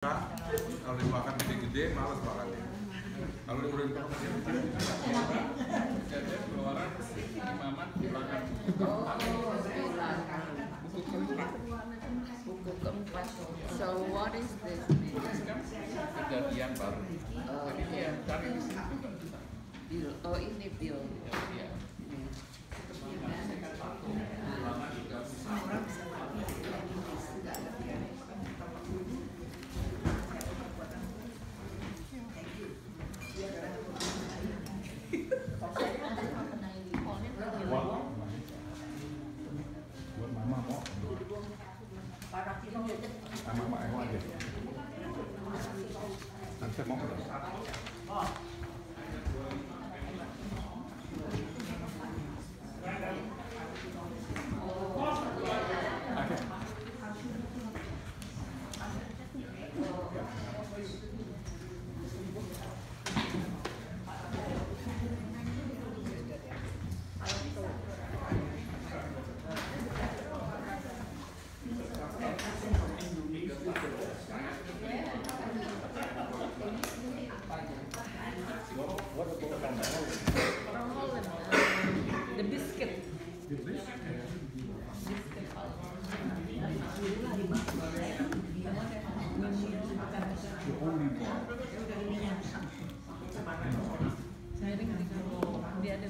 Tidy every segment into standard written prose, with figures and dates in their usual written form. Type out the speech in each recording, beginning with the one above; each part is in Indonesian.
Kalau dimakan gede-gede, males makannya. Kalau udah dimakan gede-gede, jadi keluaran imaman dimakan. Buku keempat. So what is this? Kejadian baru. Jadi dia cari di sini juga bisa. Bill. Oh ini Bill. Iya. Buat mama mau. Mama mau aja. Nanti mau. From Holland. The biscuit. Dia ada.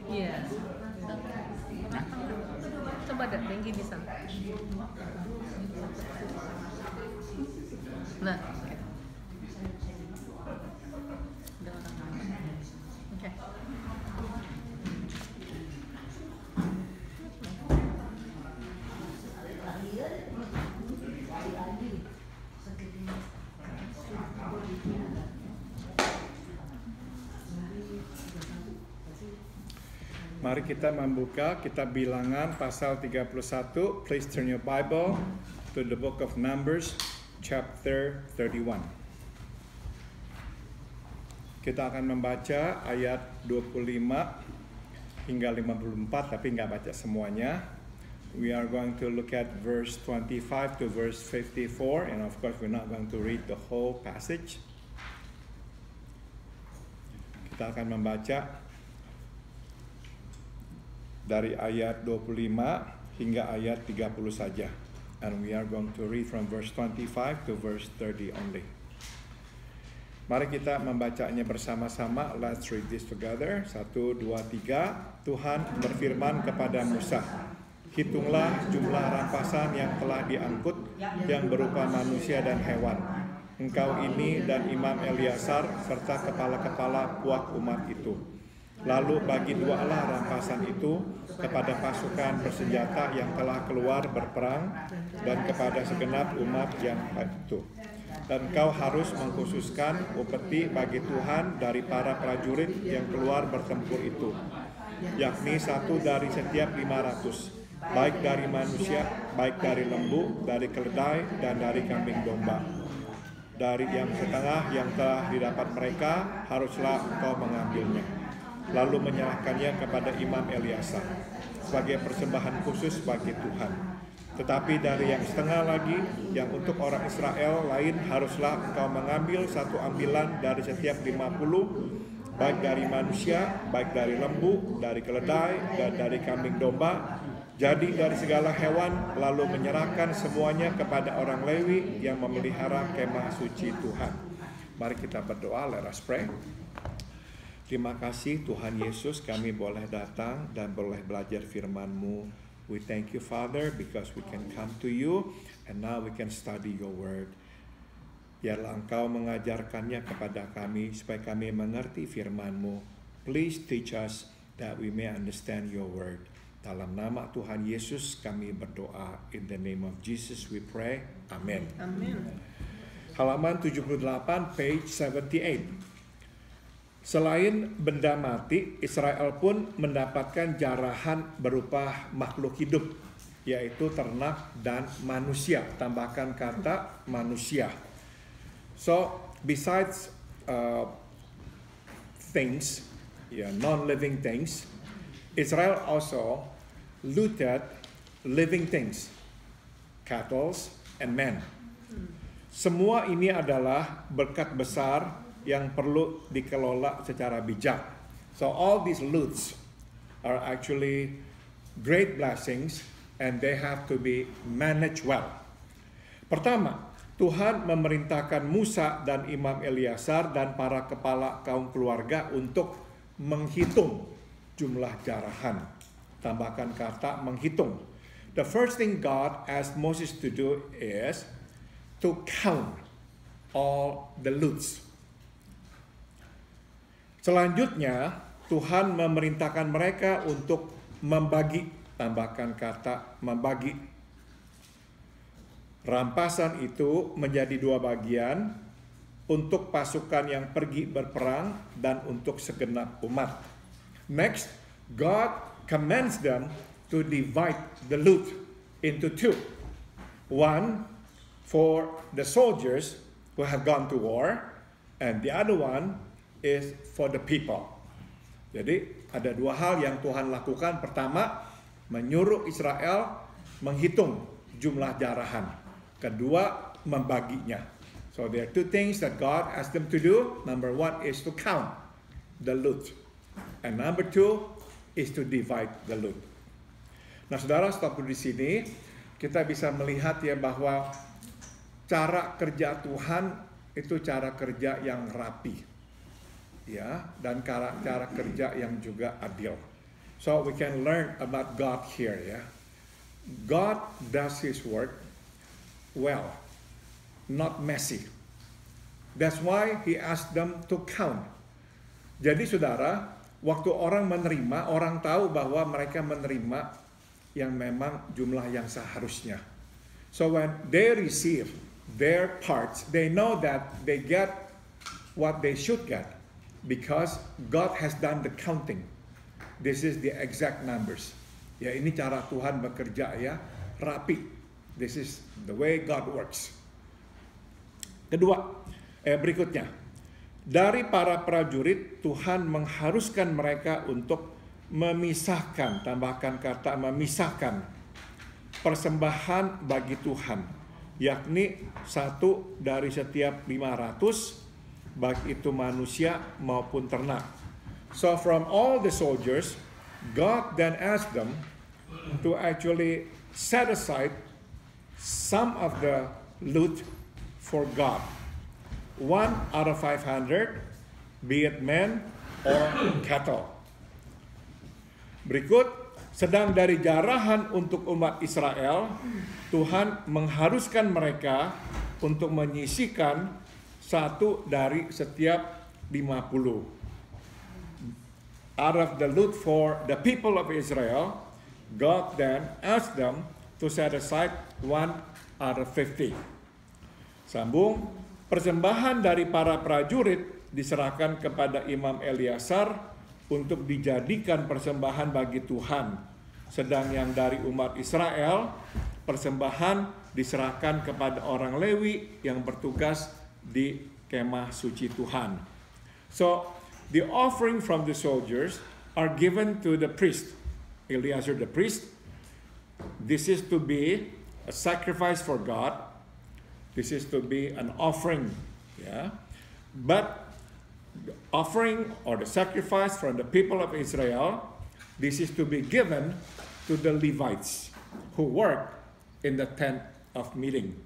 Iya. Coba deh, Dengki bisa. Nah, oke. Mari kita membuka kitab Bilangan pasal 31. Please turn your Bible to the book of Numbers chapter 31. Kita akan membaca ayat 25 hingga 54 tapi nggak baca semuanya. We are going to look at verse 25 to verse 54 and of course we're not going to read the whole passage. Kita akan membaca dari ayat 25 hingga ayat 30 saja. And we are going to read from verse 25 to verse 30 only. Mari kita membacanya bersama-sama. Let's read this together. 1, 2, 3. Tuhan berfirman kepada Musa, hitunglah jumlah rampasan yang telah diangkut yang berupa manusia dan hewan. Engkau ini dan Imam Eliasar serta kepala-kepala puak umat itu. Lalu bagi dualah rampasan itu kepada pasukan bersenjata yang telah keluar berperang dan kepada segenap umat yang itu. Dan kau harus mengkhususkan upeti bagi Tuhan dari para prajurit yang keluar bertempur itu, yakni 1 dari setiap 500, baik dari manusia, baik dari lembu, dari keledai, dan dari kambing domba. Dari yang setengah yang telah didapat mereka, haruslah engkau mengambilnya, lalu menyerahkannya kepada Imam Eliasar sebagai persembahan khusus bagi Tuhan. Tetapi dari yang setengah lagi, yang untuk orang Israel lain, haruslah engkau mengambil 1 ambilan dari setiap 50, baik dari manusia, baik dari lembu, dari keledai, dan dari kambing domba, jadi dari segala hewan, lalu menyerahkan semuanya kepada orang Lewi yang memelihara kemah suci Tuhan. Mari kita berdoa, let us pray. Terima kasih Tuhan Yesus, kami boleh datang dan boleh belajar firman-Mu. We thank you Father because we can come to you and now we can study your word. Biarlah Engkau mengajarkannya kepada kami supaya kami mengerti firman-Mu. Please teach us that we may understand your word. Dalam nama Tuhan Yesus kami berdoa. In the name of Jesus we pray. Amen. Amin. Halaman 78, page 78. Selain benda mati, Israel pun mendapatkan jarahan berupa makhluk hidup, yaitu ternak dan manusia. Tambahkan kata manusia. So, besides things, non-living things, Israel also looted living things, cattle, and men. Semua ini adalah berkat besar yang perlu dikelola secara bijak. So all these loots are actually great blessings and they have to be managed well. Pertama, Tuhan memerintahkan Musa dan Imam Eliasar dan para kepala kaum keluarga untuk menghitung jumlah jarahan. Tambahkan kata menghitung. The first thing God asked Moses to do is to count all the loots. Selanjutnya, Tuhan memerintahkan mereka untuk membagi, tambahkan kata membagi. Rampasan itu menjadi 2 bagian, untuk pasukan yang pergi berperang dan untuk segenap umat. Next, God commands them to divide the loot into 2. One for the soldiers who have gone to war, and the other one is for the people. Jadi ada 2 hal yang Tuhan lakukan. Pertama, menyuruh Israel menghitung jumlah jarahan. Kedua, membaginya. So there are 2 things that God asked them to do. Number 1 is to count the loot. And number 2 is to divide the loot. Nah, saudara, stop di sini. Kita bisa melihat ya bahwa cara kerja Tuhan itu cara kerja yang rapi, ya, dan cara kerja yang juga adil. So we can learn about God here, ya. God does His work well, not messy. That's why He asked them to count. Jadi saudara, waktu orang menerima, orang tahu bahwa mereka menerima yang memang jumlah yang seharusnya. So when they receive their parts, they know that they get what they should get because God has done the counting. This is the exact numbers. Ya, ini cara Tuhan bekerja, ya, rapi. This is the way God works. Berikutnya, dari para prajurit Tuhan mengharuskan mereka untuk memisahkan, tambahkan kata memisahkan, persembahan bagi Tuhan, yakni 1 dari setiap 500, baik itu manusia maupun ternak. So from all the soldiers, God then asked them to actually set aside some of the loot for God. 1 out of 500, be it men or cattle. Berikut, sedang dari jarahan untuk umat Israel, Tuhan mengharuskan mereka untuk menyisihkan 1 dari setiap 50. Out of the loot for the people of Israel, God then asked them to set aside 1 out of 50. Sambung, persembahan dari para prajurit diserahkan kepada Imam Eliasar untuk dijadikan persembahan bagi Tuhan. Sedang yang dari umat Israel, persembahan diserahkan kepada orang Lewi yang bertugas di kemah suci Tuhan. So, the offering from the soldiers are given to the priest, Eleazar the priest. This is to be a sacrifice for God. This is to be an offering, yeah. But the offering or the sacrifice from the people of Israel, this is to be given to the Levites who work in the tent of meeting.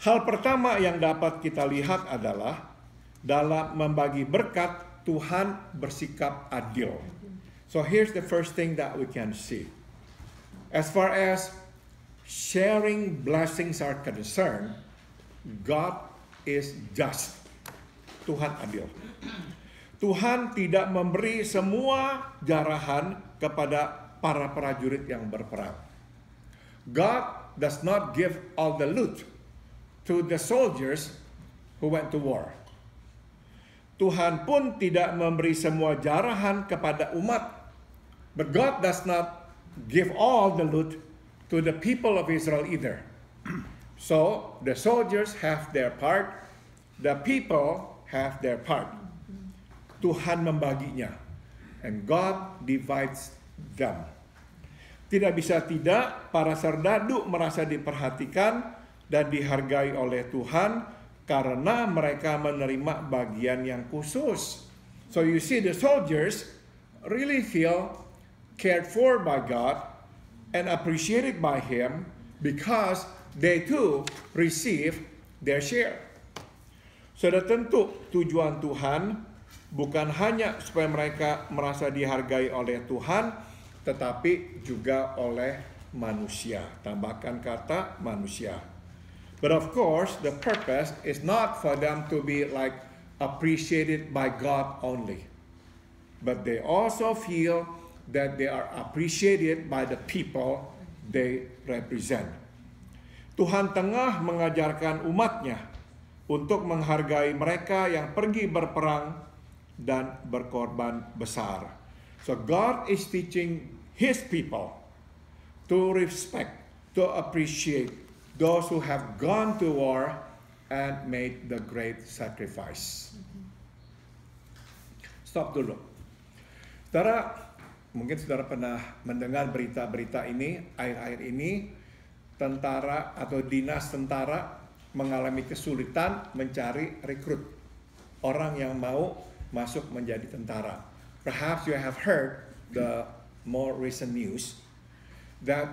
Hal pertama yang dapat kita lihat adalah dalam membagi berkat, Tuhan bersikap adil. So here's the first thing that we can see. As far as sharing blessings are concerned, God is just. Tuhan adil. Tuhan tidak memberi semua jarahan kepada para prajurit yang berperang. God does not give all the loot to the soldiers who went to war. Tuhan pun tidak memberi semua jarahan kepada umat. But God does not give all the loot to the people of Israel either. So the soldiers have their part, the people have their part. Tuhan membaginya, and God divides them. Tidak bisa tidak, para serdadu merasa diperhatikan dan dihargai oleh Tuhan karena mereka menerima bagian yang khusus. So you see, the soldiers really feel cared for by God and appreciated by Him because they too receive their share. Sudah tentu tujuan Tuhan bukan hanya supaya mereka merasa dihargai oleh Tuhan, tetapi juga oleh manusia. Tambahkan kata manusia. But of course, the purpose is not for them to be like appreciated by God only. But they also feel that they are appreciated by the people they represent. Tuhan tengah mengajarkan umatnya untuk menghargai mereka yang pergi berperang dan berkorban besar. So God is teaching His people to respect, to appreciate those who have gone to war and made the great sacrifice. Stop dulu. Saudara, mungkin saudara pernah mendengar berita-berita ini, akhir-akhir ini, tentara atau dinas tentara mengalami kesulitan mencari rekrut orang yang mau masuk menjadi tentara. Perhaps you have heard the more recent news that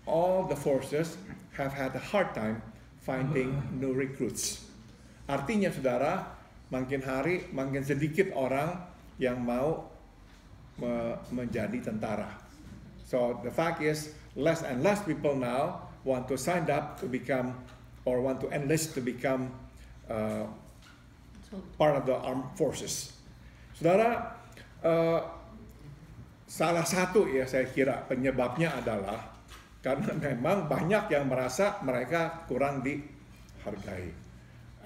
all the forces have had a hard time finding new recruits. Artinya saudara, makin hari makin sedikit orang yang mau menjadi tentara. So the fact is, less and less people now want to sign up to become or want to enlist to become part of the armed forces. Saudara, salah satu ya saya kira penyebabnya adalah karena memang banyak yang merasa mereka kurang dihargai.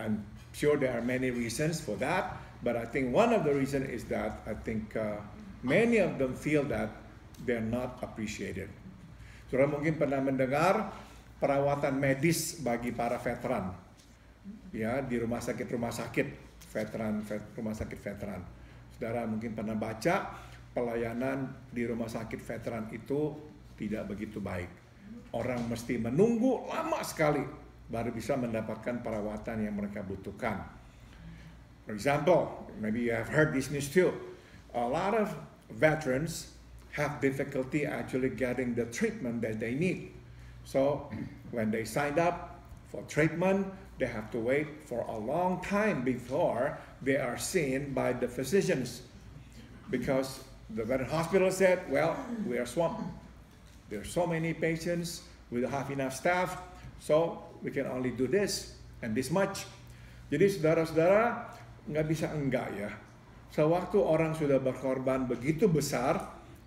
I'm sure there are many reasons for that, but I think one of the reasons is that I think many of them feel that they're not appreciated. Saudara mungkin pernah mendengar perawatan medis bagi para veteran, ya, di rumah sakit veteran. Saudara mungkin pernah baca pelayanan di rumah sakit veteran itu tidak begitu baik. Orang mesti menunggu lama sekali baru bisa mendapatkan perawatan yang mereka butuhkan. For example, maybe you have heard this news too. A lot of veterans have difficulty actually getting the treatment that they need. So when they signed up for treatment, they have to wait for a long time before they are seen by the physicians. Because the veteran hospital said, well, we are swamped. There are so many patients, we don't have enough staff, so we can only do this and this much. Jadi saudara-saudara, nggak bisa enggak ya. Sewaktu orang sudah berkorban begitu besar,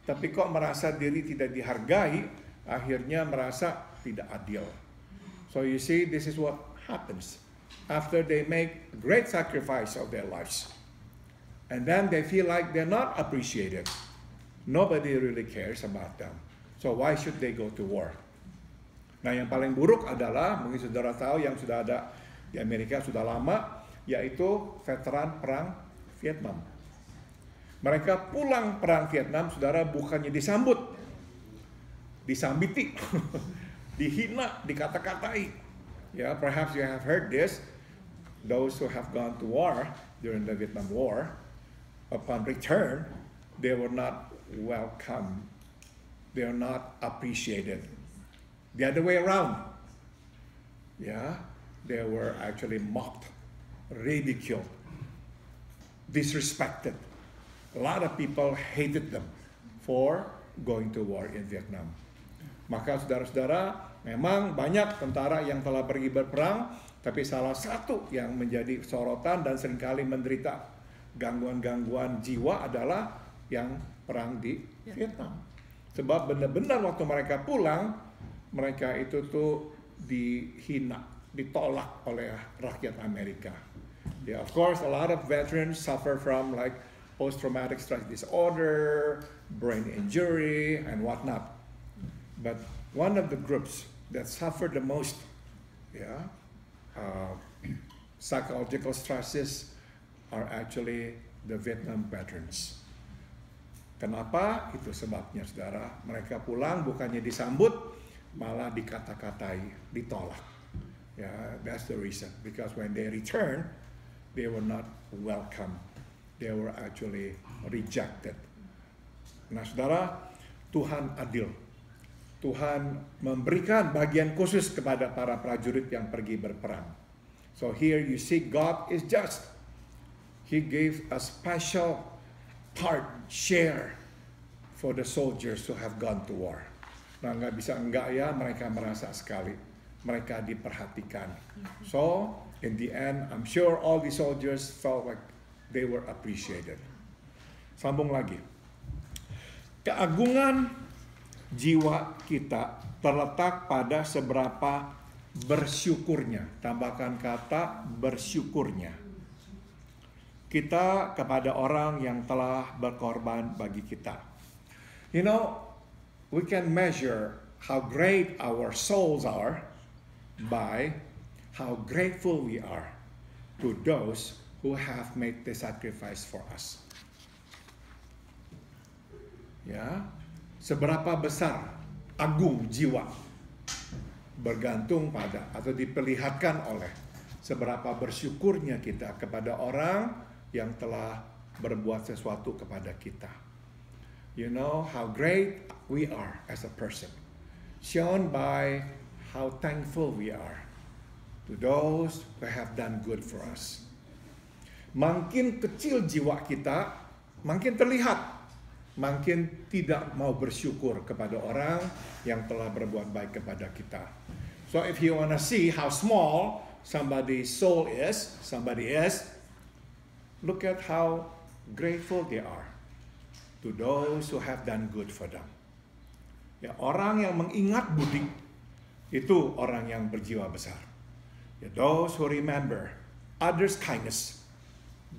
tapi kok merasa diri tidak dihargai, akhirnya merasa tidak adil. So you see, this is what happens after they make great sacrifice of their lives. And then they feel like they're not appreciated. Nobody really cares about them. So why should they go to war? Nah, yang paling buruk adalah, mungkin saudara tahu yang sudah ada di Amerika sudah lama, yaitu veteran perang Vietnam. Mereka pulang perang Vietnam, saudara, bukannya disambut, disambiti, dihina, dikata-katai. Yeah, perhaps you have heard this. Those who have gone to war during the Vietnam War, upon return, they were not welcome. They are not appreciated. The other way around. Yeah, they were actually mocked, ridiculed, disrespected. A lot of people hated them for going to war in Vietnam. Maka saudara-saudara, memang banyak tentara yang telah pergi berperang, tapi salah satu yang menjadi sorotan dan seringkali menderita gangguan-gangguan jiwa adalah yang perang di Vietnam. Sebab benar-benar waktu mereka pulang, mereka itu tuh dihina, ditolak oleh rakyat Amerika. Yeah, of course, a lot of veterans suffer from like post-traumatic stress disorder, brain injury, and whatnot. But one of the groups that suffered the most, psychological stresses are actually the Vietnam veterans. Kenapa? Itu sebabnya saudara. Mereka pulang bukannya disambut, malah dikata-katai, ditolak. Ya, that's the reason. Because when they return, they were not welcome. They were actually rejected. Nah saudara, Tuhan adil. Tuhan memberikan bagian khusus kepada para prajurit yang pergi berperang. So here you see God is just. He gave a special share for the soldiers who have gone to war. Nah nggak bisa enggak ya, mereka merasa sekali. Mereka diperhatikan. So in the end, I'm sure all the soldiers felt like they were appreciated. Sambung lagi. Keagungan jiwa kita terletak pada seberapa bersyukurnya. Tambahkan kata bersyukurnya. Kita kepada orang yang telah berkorban bagi kita. You know, we can measure how great our souls are by how grateful we are to those who have made the sacrifice for us. Ya, seberapa besar agung jiwa bergantung pada atau diperlihatkan oleh seberapa bersyukurnya kita kepada orang yang telah berbuat sesuatu kepada kita. You know how great we are as a person, shown by how thankful we are to those who have done good for us. Makin kecil jiwa kita, makin terlihat, makin tidak mau bersyukur kepada orang yang telah berbuat baik kepada kita. So if you want to see how small somebody's soul is, look at how grateful they are to those who have done good for them. Ya, orang yang mengingat budi itu orang yang berjiwa besar. Ya, those who remember others' kindness,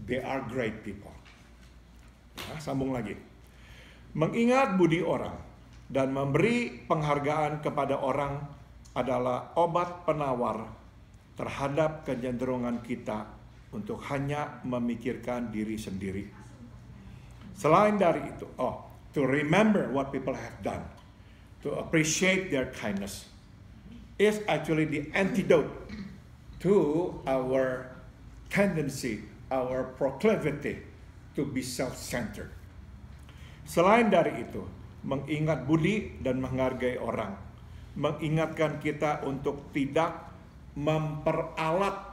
they are great people. Ya, sambung lagi. Mengingat budi orang dan memberi penghargaan kepada orang adalah obat penawar terhadap kecenderungan kita untuk hanya memikirkan diri sendiri. Selain dari itu, to remember what people have done, to appreciate their kindness, is actually the antidote to our tendency, our proclivity to be self-centered. Selain dari itu, mengingat budi dan menghargai orang, mengingatkan kita untuk tidak memperalat,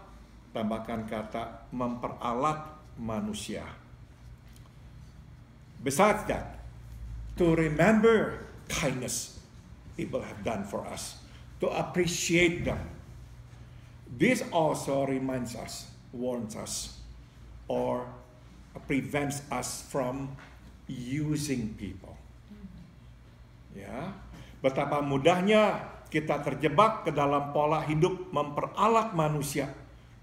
tambahkan kata memperalat manusia. Besides that, to remember kindness people have done for us, to appreciate them. This also reminds us, warns us, or prevents us from using people. Ya, betapa mudahnya kita terjebak ke dalam pola hidup memperalat manusia.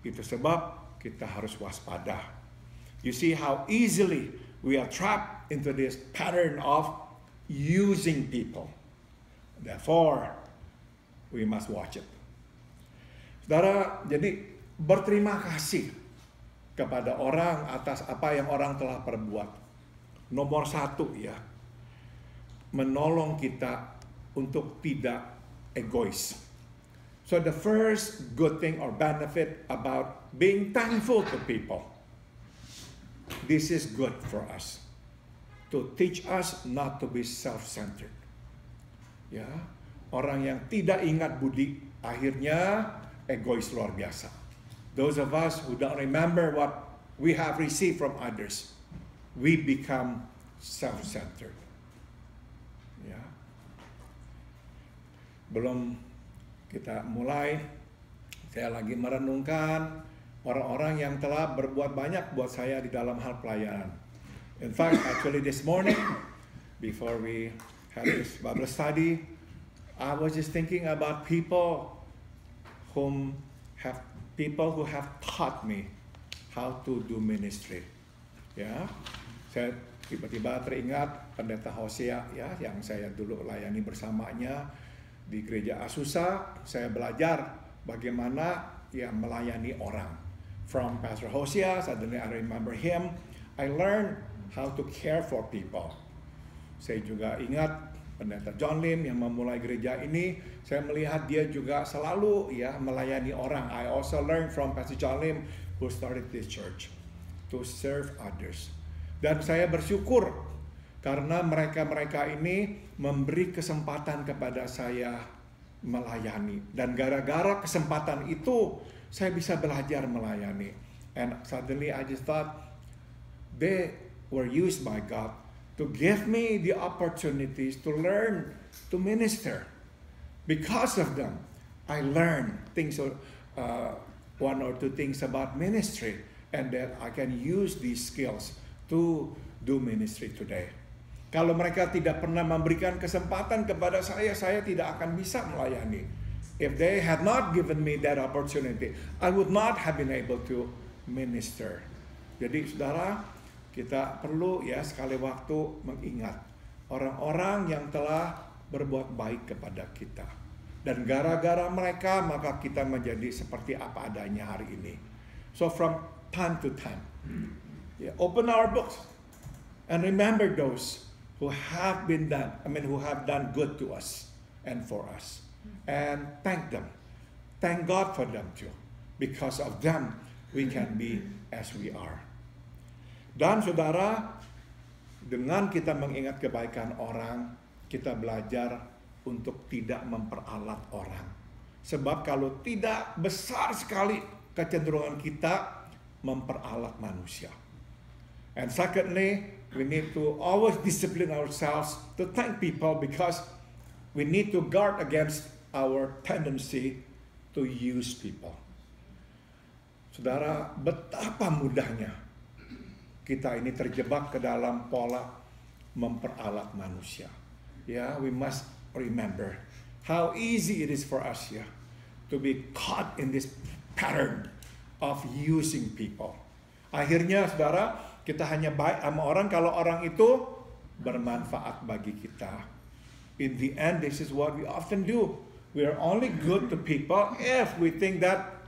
Itu sebab kita harus waspada. You see how easily we are trapped into this pattern of using people. Therefore, we must watch it. Saudara, jadi berterima kasih kepada orang atas apa yang orang telah perbuat. Nomor satu ya, menolong kita untuk tidak egois. So the first good thing or benefit about being thankful to people, this is good for us, to teach us not to be self-centered. Ya, orang yang tidak ingat budi akhirnya egois luar biasa. Those of us who don't remember what we have received from others, we become self-centered. Ya. Belum kita mulai, saya lagi merenungkan orang-orang yang telah berbuat banyak buat saya di dalam hal pelayanan. In fact, actually this morning, before we had this Bible study, I was just thinking about people who have taught me how to do ministry. Ya, saya tiba-tiba teringat Pendeta Hosea ya, yang saya dulu layani bersamanya di gereja Asusa. Saya belajar bagaimana ya melayani orang. From Pastor Hosea, suddenly I remember him. I learned how to care for people. Saya juga ingat Pendeta John Lim yang memulai gereja ini, saya melihat dia juga selalu ya melayani orang. I also learned from Pastor John Lim who started this church to serve others. Dan saya bersyukur karena mereka-mereka ini memberi kesempatan kepada saya melayani. Dan gara-gara kesempatan itu, saya bisa belajar melayani. And suddenly I just thought, they were used by God to give me the opportunities to learn to minister. Because of them, I learned things, one or two things about ministry, and that I can use these skills to do ministry today. Kalau mereka tidak pernah memberikan kesempatan kepada saya tidak akan bisa melayani. If they had not given me that opportunity, I would not have been able to minister. Jadi saudara, kita perlu ya sekali waktu mengingat orang-orang yang telah berbuat baik kepada kita. Dan gara-gara mereka maka kita menjadi seperti apa adanya hari ini. So from time to time, open our books and remember those who have done good to us and for us. And thank them. Thank God for them too. Because of them, we can be as we are. Dan saudara, dengan kita mengingat kebaikan orang, kita belajar untuk tidak memperalat orang. Sebab kalau tidak, besar sekali kecenderungan kita memperalat manusia. And secondly, we need to always discipline ourselves to thank people because we need to guard against our tendency to use people. Saudara, betapa mudahnya kita ini terjebak ke dalam pola memperalat manusia. Ya, we must remember how easy it is for us to be caught in this pattern of using people. Akhirnya saudara, kita hanya baik sama orang kalau orang itu bermanfaat bagi kita. In the end, this is what we often do. We are only good to people if we think that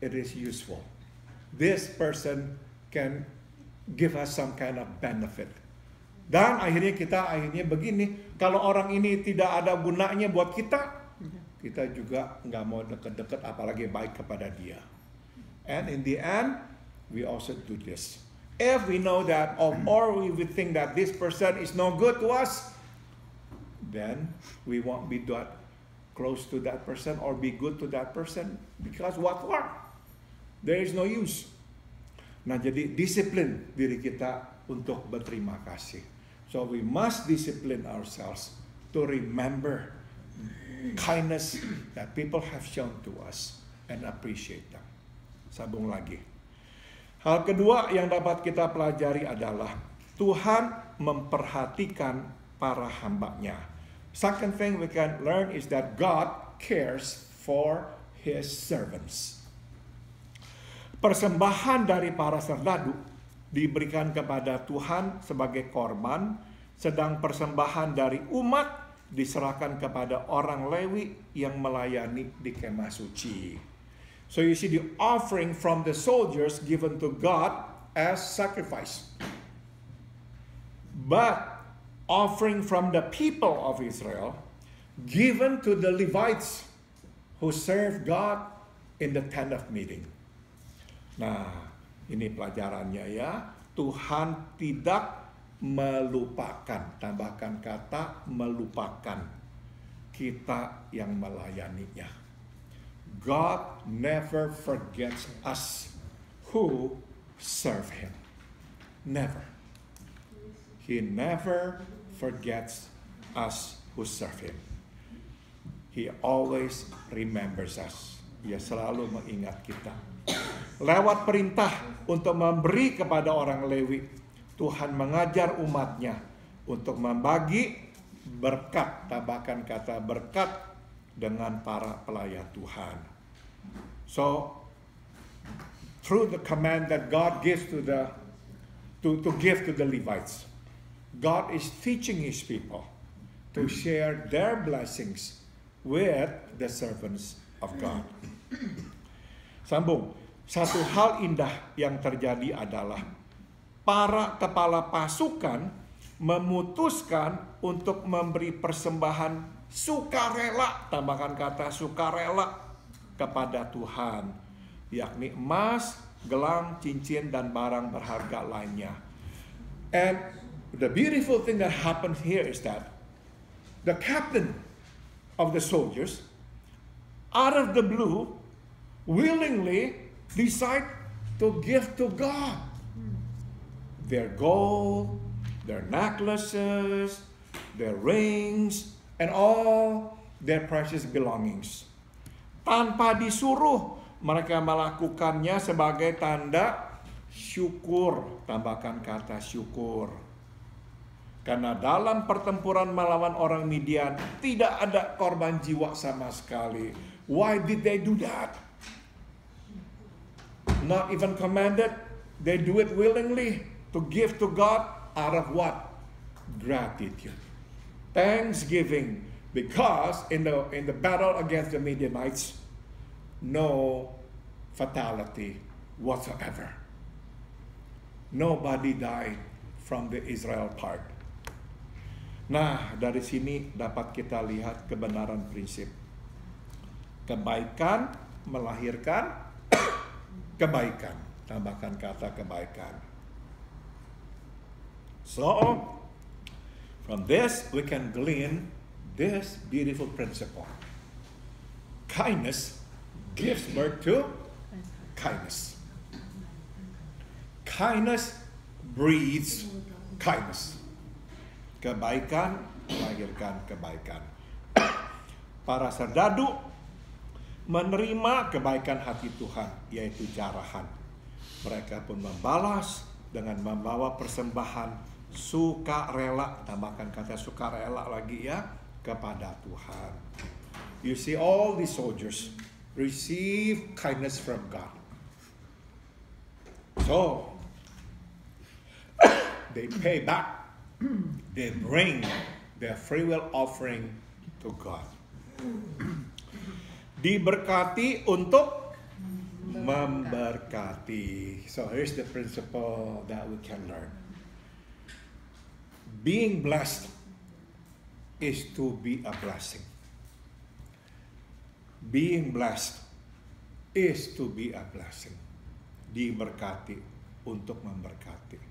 it is useful. This person can give us some kind of benefit. Dan akhirnya kita begini, kalau orang ini tidak ada gunanya buat kita, kita juga nggak mau deket-deket apalagi baik kepada dia. And in the end, we also do this. If we know that, or we think that this person is no good to us, then we won't be that close to that person or be good to that person because what for? There is no use. Nah, jadi disiplin diri kita untuk berterima kasih. So we must discipline ourselves to remember kindness that people have shown to us and appreciate them. Sambung lagi. Hal kedua yang dapat kita pelajari adalah Tuhan memperhatikan para hamba-Nya. Second thing we can learn is that God cares for His servants. Persembahan dari para serdadu diberikan kepada Tuhan sebagai korban, sedang persembahan dari umat diserahkan kepada orang Lewi yang melayani di kemah suci. So you see the offering from the soldiers given to God as sacrifice. But offering from the people of Israel given to the Levites who serve God in the tent of meeting. Nah, ini pelajarannya ya. Tuhan tidak melupakan, tambahkan kata melupakan kita yang melayaninya. God never forgets us who serve Him. Never. He never forgets us who serve Him. He always remembers us. Dia selalu mengingat kita. Lewat perintah untuk memberi kepada orang Lewi, Tuhan mengajar umatnya untuk membagi berkat, tambahkan kata berkat dengan para pelayan Tuhan. So, through the command that God gives to give to the Levites, God is teaching His people to share their blessings with the servants of God. Sambung. Satu hal indah yang terjadi adalah para kepala pasukan memutuskan untuk memberi persembahan sukarela, tambahkan kata sukarela, kepada Tuhan, yakni emas, gelang, cincin, dan barang berharga lainnya. And the beautiful thing that happened here is that the captain of the soldiers, out of the blue, willingly decide to give to God their gold, their necklaces, their rings, and all their precious belongings. Tanpa disuruh, mereka melakukannya sebagai tanda syukur. Tambahkan kata syukur. Karena dalam pertempuran melawan orang Midian tidak ada korban jiwa sama sekali. Why did they do that? Not even commanded. They do it willingly to give to God out of what? Gratitude. Thanksgiving. Because in the battle against the Midianites, no fatality whatsoever. Nobody died from the Israel part. Nah, dari sini dapat kita lihat kebenaran prinsip. Kebaikan melahirkan kebaikan. Tambahkan kata kebaikan. So, from this we can glean this beautiful principle. Kindness gives birth to kindness. Kindness breeds kindness. Kebaikan melahirkan kebaikan. Para serdadu menerima kebaikan hati Tuhan, yaitu jarahan. Mereka pun membalas dengan membawa persembahan sukarela. Tambahkan kata sukarela lagi ya, kepada Tuhan. You see, all these soldiers receive kindness from God. So, they pay back. They bring their free will offering to God. Diberkati untuk memberkati. So here's the principle that we can learn. Being blessed is to be a blessing. Being blessed is to be a blessing. Diberkati untuk memberkati.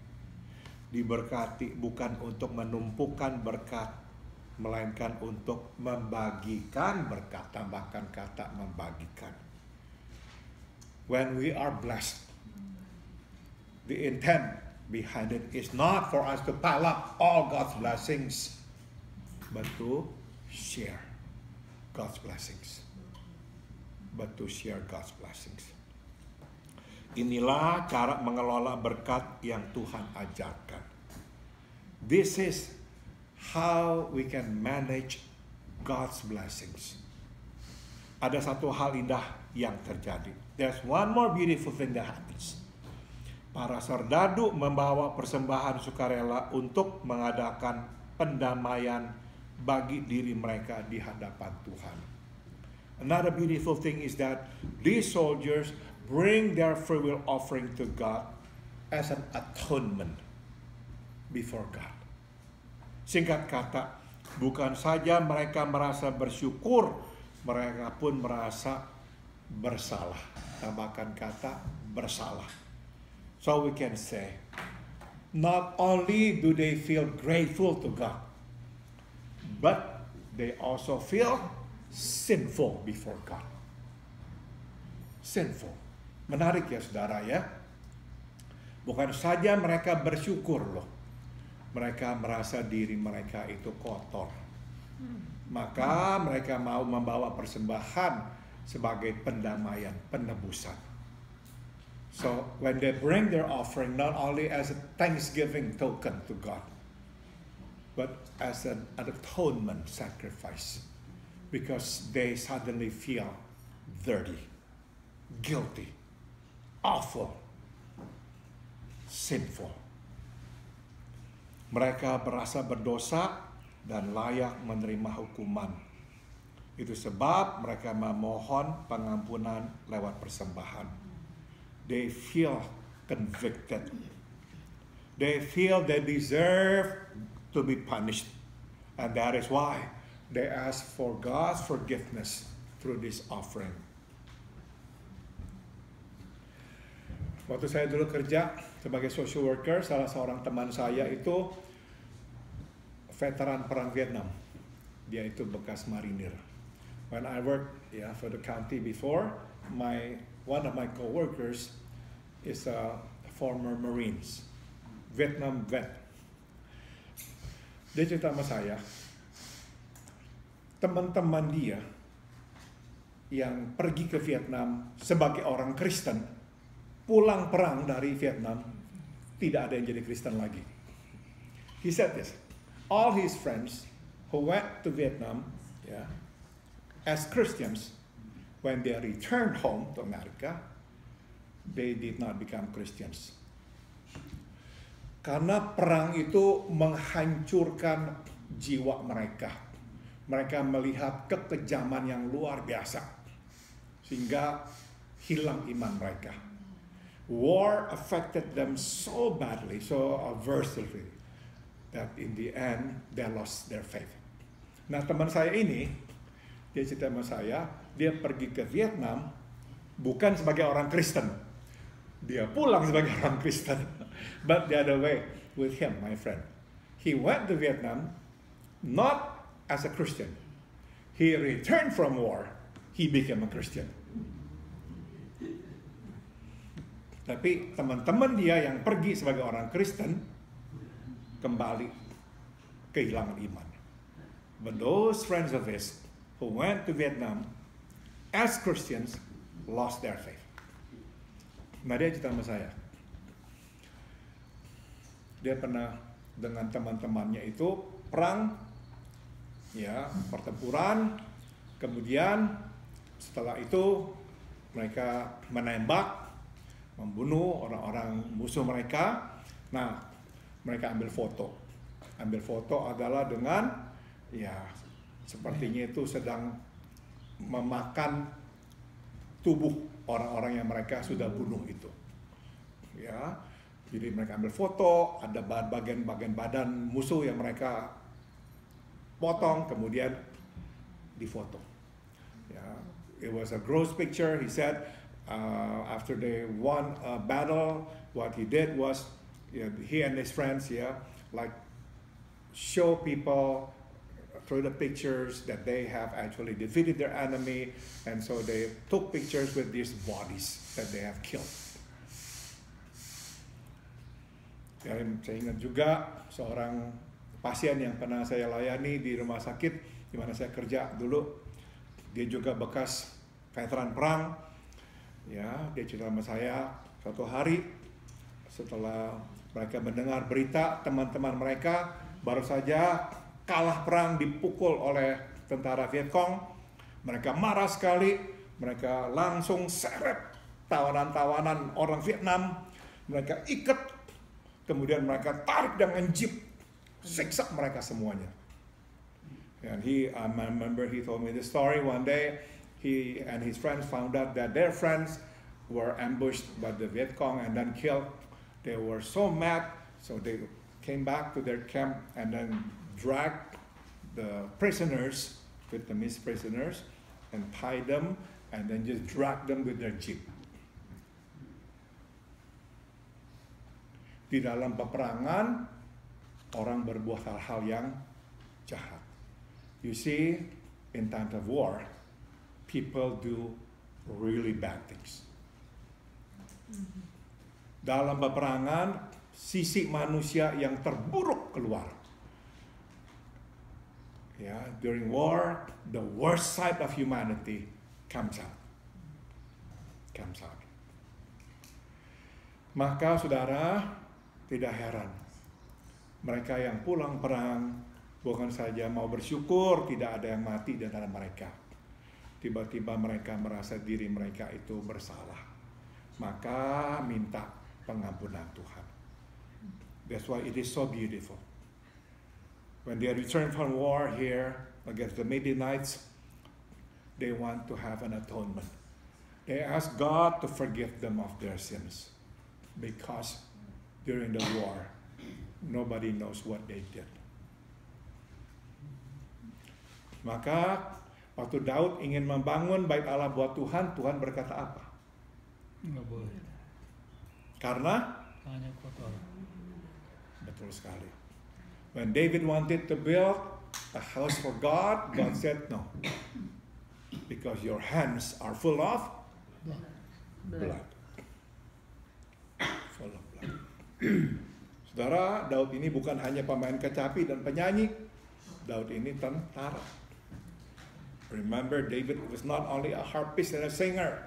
Diberkati bukan untuk menumpukan berkat, melainkan untuk membagikan berkat. Tambahkan kata membagikan. When we are blessed, the intent behind it is not for us to pile up all God's blessings, but to share God's blessings. But to share God's blessings. Inilah cara mengelola berkat yang Tuhan ajarkan. This is how we can manage God's blessings. Ada satu hal indah yang terjadi. There's one more beautiful thing that happens. Para serdadu membawa persembahan sukarela untuk mengadakan pendamaian bagi diri mereka di hadapan Tuhan. Another beautiful thing is that these soldiers bring their free will offering to God as an atonement before God. Singkat kata, bukan saja mereka merasa bersyukur, mereka pun merasa bersalah. Tambahkan kata bersalah. So we can say, not only do they feel grateful to God, but they also feel sinful before God. Sinful. Menarik ya saudara ya. Bukan saja mereka bersyukur loh. Mereka merasa diri mereka itu kotor. Maka mereka mau membawa persembahan sebagai pendamaian, penebusan. So when they bring their offering not only as a thanksgiving token to God, but as an atonement sacrifice. Because they suddenly feel dirty, guilty, awful, sinful. Mereka merasa berdosa dan layak menerima hukuman. Itu sebab mereka memohon pengampunan lewat persembahan. They feel convicted. They feel they deserve to be punished. And that is why they ask for God's forgiveness through this offering. Waktu saya dulu kerja sebagai social worker, salah seorang teman saya itu veteran perang Vietnam. Dia itu bekas marinir. When I worked for the county before, one of my co-workers is a former Marines, Vietnam vet. Dia cerita sama saya, teman-teman dia yang pergi ke Vietnam sebagai orang Kristen, pulang perang dari Vietnam, tidak ada yang jadi Kristen lagi. He said this, all his friends who went to Vietnam as Christians, when they returned home to America, they did not become Christians. Karena perang itu menghancurkan jiwa mereka. Mereka melihat kekejaman yang luar biasa, sehingga hilang iman mereka. War affected them so badly, so adversely, that in the end they lost their faith. Nah, teman saya ini, dia cerita sama saya, dia pergi ke Vietnam bukan sebagai orang Kristen. Dia pulang sebagai orang Kristen. But the other way with him, my friend. He went to Vietnam not as a Christian. He returned from war. He became a Christian. Tapi teman-teman dia yang pergi sebagai orang Kristen kembali kehilangan iman. But those friends of his who went to Vietnam as Christians lost their faith. Nah, dia cerita sama saya. Dia pernah dengan teman-temannya itu perang, pertempuran. Kemudian setelah itu mereka menembak, membunuh orang-orang musuh mereka. Nah, mereka ambil foto. Ambil foto adalah dengan sepertinya itu sedang memakan tubuh orang-orang yang mereka sudah bunuh itu. Jadi mereka ambil foto, ada bagian-bagian badan musuh yang mereka potong, kemudian difoto. It was a gross picture. He said after they won a battle, what he did was he and his friends like show people through the pictures that they have actually defeated their enemy, and so they took pictures with these bodies that they have killed. Dan saya ingat juga seorang pasien yang pernah saya layani di rumah sakit di mana saya kerja dulu. Dia juga bekas veteran perang. Dia cerita sama saya suatu hari setelah mereka mendengar berita teman-teman mereka baru saja kalah perang, dipukul oleh tentara Vietcong. Mereka marah sekali. Mereka langsung seret tawanan-tawanan orang Vietnam. Mereka ikat. Kemudian mereka tarik dengan jeep. Siksa mereka semuanya. And I remember he told me the story one day. He and his friends found out that their friends were ambushed by the Vietcong and then killed. They were so mad. So they came back to their camp and then dragged the prisoners, Vietnamese prisoners, and tied them, and then just dragged them with their jeep. Di dalam peperangan, orang berbuat hal-hal yang jahat. You see, in times of war, people do really bad things. Dalam peperangan, sisi manusia yang terburuk keluar. During war, the worst side of humanity comes out. Maka saudara, tidak heran. Mereka yang pulang perang, bukan saja mau bersyukur tidak ada yang mati di antara mereka. Tiba-tiba mereka merasa diri mereka itu bersalah. Maka minta pengampunan Tuhan. That's why it is so beautiful. When they return from war here against the Midianites, they want to have an atonement. They ask God to forgive them of their sins because during the war, nobody knows what they did. Maka waktu Daud ingin membangun bait Allah buat Tuhan, Tuhan berkata apa? Nggak boleh. Karena Hanya kotor. betul sekali. When David wanted to build a house for God, God said no. Because your hands are full of blood. Full of blood. Saudara, Daud ini bukan hanya pemain kecapi dan penyanyi. Daud ini tentara. Remember, David was not only a harpist and a singer.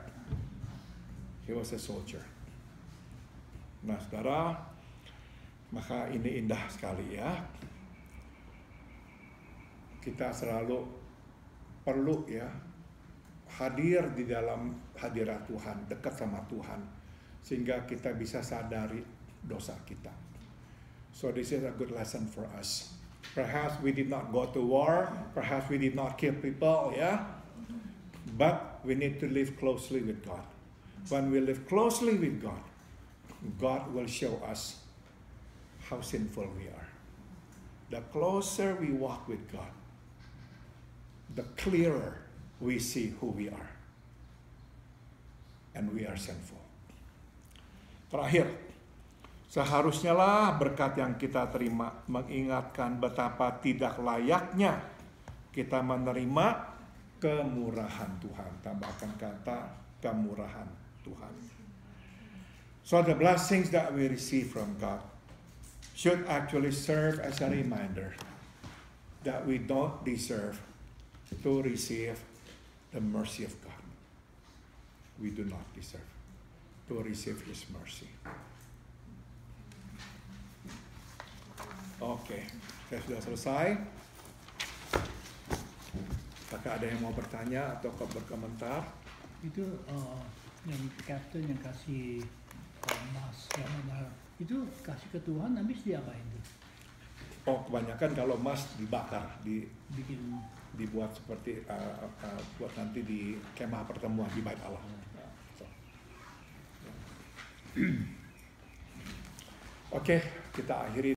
He was a soldier. Nah, saudara, maka ini indah sekali ya. Kita selalu perlu ya hadir di dalam hadirat Tuhan, dekat sama Tuhan, sehingga kita bisa sadari dosa kita. So this is a good lesson for us. Perhaps we did not go to war, perhaps we did not kill people, yeah, but we need to live closely with God. When we live closely with God, God will show us how sinful we are. The closer we walk with God, the clearer we see who we are. And we are sinful. Terakhir, seharusnya lah berkat yang kita terima mengingatkan betapa tidak layaknya kita menerima kemurahan Tuhan. Tambahkan kata kemurahan Tuhan. So the blessings that we receive from God should actually serve as a reminder that we don't deserve to receive the mercy of God. We do not deserve to receive His mercy. Oke, saya sudah selesai. Apakah ada yang mau bertanya atau berkomentar? Itu yang captain yang kasih emas yang ada itu kasih ke Tuhan, habis diapain tuh? Oh, kebanyakan kalau emas dibakar, Bikin dibuat seperti buat nanti di kemah pertemuan di Bait Allah. Oke, kita akhiri.